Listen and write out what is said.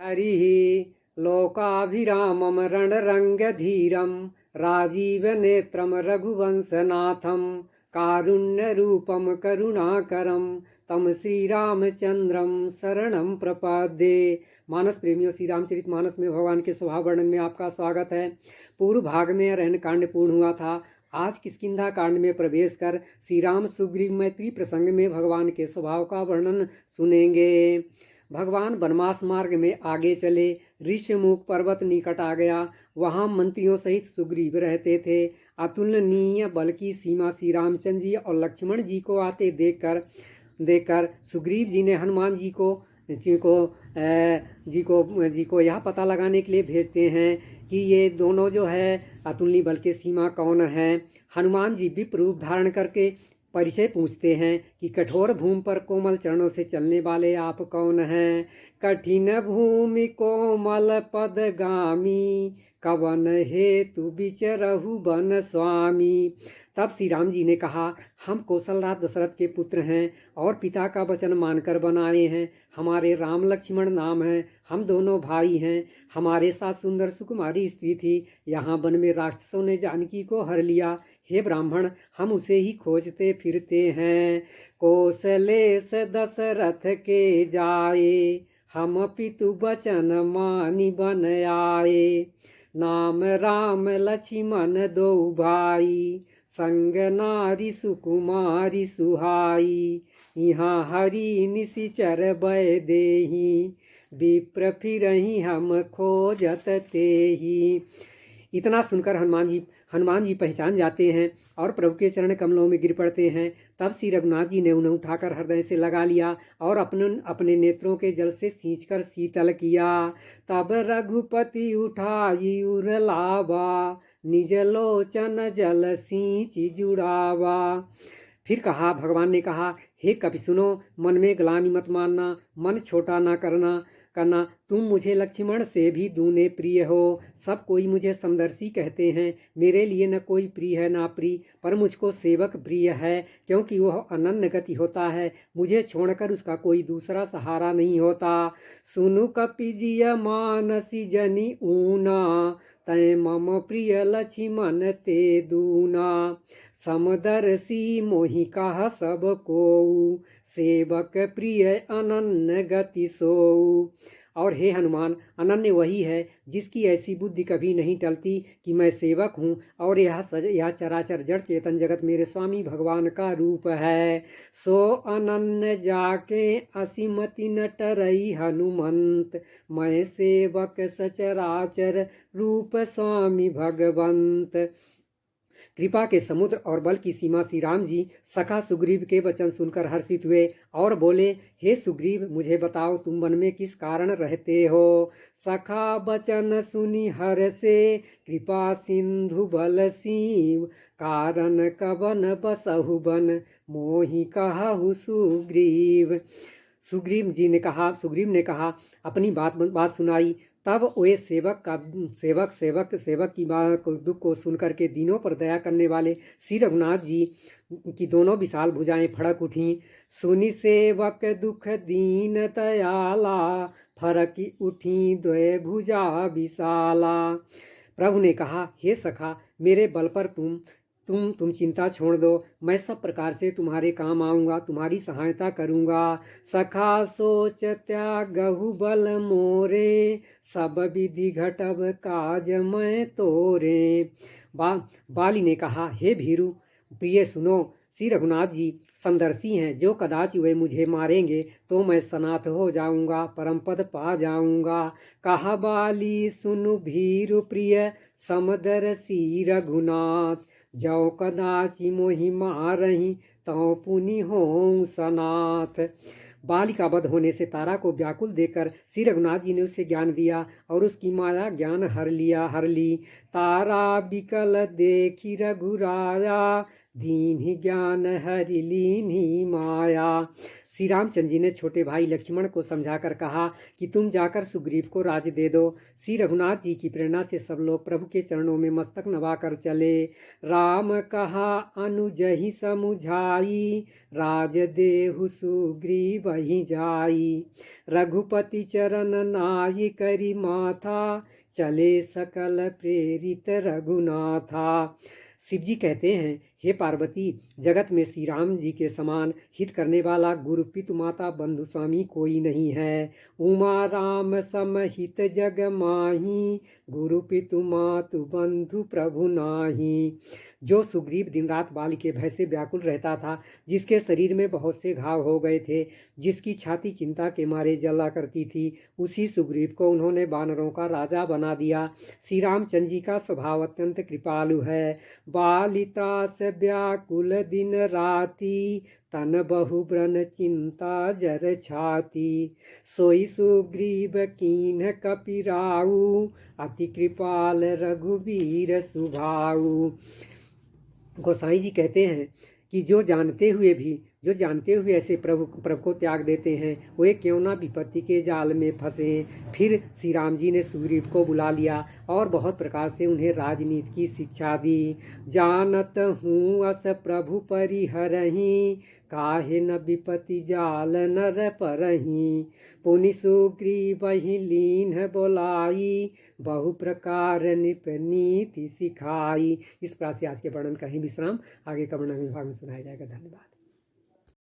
हरिः लोकाभिरामं रणरङ्गधीरं राजीवनेत्रं रघुवंशनाथं कारुण्यरूपं करुणाकरं तम श्रीरामचंद्रम शरणं प्रपद्ये। मानस प्रेमियों, श्री रामचरित मानस में भगवान के स्वभाव वर्णन में आपका स्वागत है। पूर्व भाग में अरण्य कांड पूर्ण हुआ था। आज किष्किंधा कांड में प्रवेश कर श्री राम सुग्रीव मैत्री प्रसंग में भगवान के स्वभाव का वर्णन सुनेंगे। भगवान वनवास मार्ग में आगे चले। ऋषिमुख पर्वत निकट आ गया। वहां मंत्रियों सहित सुग्रीव रहते थे। अतुलनीय बल की सीमा श्री रामचंद्र जी और लक्ष्मण जी को आते देखकर सुग्रीव जी ने हनुमान जी को यह पता लगाने के लिए भेजते हैं कि ये दोनों जो है अतुलनीय बल के सीमा कौन है। हनुमान जी विप्र रूप धारण करके परिचय पूछते हैं कि कठोर भूमि पर कोमल चरणों से चलने वाले आप कौन हैं। कठिन भूमि कोमल पदगामी कवन हेतु विचरहु वन स्वामी। तब श्री राम जी ने कहा, हम कौशलराज दशरथ के पुत्र हैं और पिता का वचन मानकर बनाए हैं। हमारे राम लक्ष्मण नाम है। हम दोनों भाई हैं। हमारे साथ सुंदर सुकुमारी स्त्री थी। यहाँ वन में राक्षसों ने जानकी को हर लिया। हे ब्राह्मण, हम उसे ही खोजते फिरते हैं। कौशलेश दशरथ के जाए हम पितु वचन मानि बन आए। नाम राम लक्ष्मण दो भाई संग नारी सुकुमारी सुहाई। यहाँ हरि निशिचर भय देहि विप्र फिरहि हम खोजत तेहि। इतना सुनकर हनुमान जी पहचान जाते हैं और प्रभु के चरण कमलों में गिर पड़ते हैं। तब श्री रघुनाथ जी ने उन्हें उठाकर हृदय से लगा लिया और अपने नेत्रों के जल से सींचकर शीतल किया। तब रघुपति उठाई उरलावा निज लोचन जल सींच जुड़ावा। फिर कहा, भगवान ने कहा, हे कपि सुनो, मन में ग्लानि मत मानना, मन छोटा ना करना। तुम मुझे लक्ष्मण से भी दूने प्रिय हो। सब कोई मुझे समदर्शी कहते हैं। मेरे लिए न कोई प्रिय है ना प्रिय, पर मुझको सेवक प्रिय है, क्योंकि वह अनन्य गति होता है। मुझे छोड़कर उसका कोई दूसरा सहारा नहीं होता। सुनु कपिजिय मानसी जनि ऊना तय मम प्रिय लक्ष्मण ते दूना। समदर्शी मोहि कहा सब को सेवक प्रिय अनन्य गति सोऊ। और हे हनुमान, अनन्य वही है जिसकी ऐसी बुद्धि कभी नहीं टलती कि मैं सेवक हूँ और यह चराचर जड़ चेतन जगत मेरे स्वामी भगवान का रूप है। सो अनन्य जाके असीमति न टरई हनुमंत मैं सेवक सचराचर रूप स्वामी भगवंत। कृपा के समुद्र और बल की सीमा श्री राम जी सखा सुग्रीव के वचन सुनकर हर्षित हुए और बोले, हे सुग्रीव, मुझे बताओ तुम वन में किस कारण रहते हो। सखा वचन सुनि हर्षे कृपा सिंधु बल सीव कारण कवन बसहु बन मोहि कहु सुग्रीव। सुग्रीव ने कहा अपनी बात सुनाई। तब वे सेवक की बात को दुख को सुनकर के दीनों पर दया करने वाले श्री रघुनाथ जी की दोनों विशाल भुजाएं फड़क उठीं। सुनि सेवक दुख दीन दयाला फरक उठी द्वय भुजा विशाला। प्रभु ने कहा, हे सखा, मेरे बल पर तुम चिंता छोड़ दो। मैं सब प्रकार से तुम्हारे काम आऊँगा, तुम्हारी सहायता करूँगा। सखा सोच त्यागहु बल मोरे सब विधि घटब काज मैं तोरे। बाली ने कहा, हे भीरु प्रिय सुनो, श्री रघुनाथ जी समदर्शी हैं। जो कदाच वे मुझे मारेंगे तो मैं सनाथ हो जाऊंगा, परम पद पा जाऊंगा। कहा बाली सुनु भीरु प्रिय समदर्शी रघुनाथ जो कदाचि मोहि मारहि तौ पुनि होऊं सनाथ। बाली का वध होने से तारा को व्याकुल देखकर श्री रघुनाथ जी ने उसे ज्ञान दिया और उसकी माया ज्ञान हर ली। तारा बिकल देखी रघुराया दीन्हि ज्ञान हरि लीन्हि माया। श्री रामचंद्र जी ने छोटे भाई लक्ष्मण को समझाकर कहा कि तुम जाकर सुग्रीव को राज्य दे दो। श्री रघुनाथ जी की प्रेरणा से सब लोग प्रभु के चरणों में मस्तक नवाकर चले। राम कहा अनुजहि समुझाई, राज देहु सुग्रीव ही जाई। रघुपति चरण नाई करी माथा, चले सकल प्रेरित रघुनाथा। शिव जी कहते हैं, हे पार्वती, जगत में श्री राम जी के समान हित करने वाला गुरु पितु माता बंधु स्वामी कोई नहीं है। उमा राम समहित जग माही, गुरु पितु मातु बंधु प्रभु नाही। जो सुग्रीव दिन रात बाली के भय से व्याकुल रहता था, जिसके शरीर में बहुत से घाव हो गए थे, जिसकी छाती चिंता के मारे जला करती थी, उसी सुग्रीव को उन्होंने वानरों का राजा बना दिया। श्री रामचंद्र जी का स्वभाव अत्यंत कृपालु है। बालिता से व्याकुल दिन राती, तन बहु ब्रन चिंता जर छाती। सोई सुग्रीव कीन्ह कपिराऊ, अति कृपाल रघुवीर सुभाऊ। गोसाई जी कहते हैं कि जो जानते हुए ऐसे प्रभु को त्याग देते हैं, वे क्यों ना विपत्ति के जाल में फंसे। फिर श्री राम जी ने सुग्रीव को बुला लिया और बहुत प्रकार से उन्हें राजनीति की शिक्षा दी। जानत हूँ अस प्रभु परिहरहि, काहे न विपत्ति जाल नर परहि। पुनि सुग्रीव ही लीन्ह बोलाई, बहु प्रकार निप नीति सिखाई। इस प्रकार से आज के वर्णन का ही विश्राम आगे का वर्णन विभाग में सुनाया जाएगा। धन्यवाद।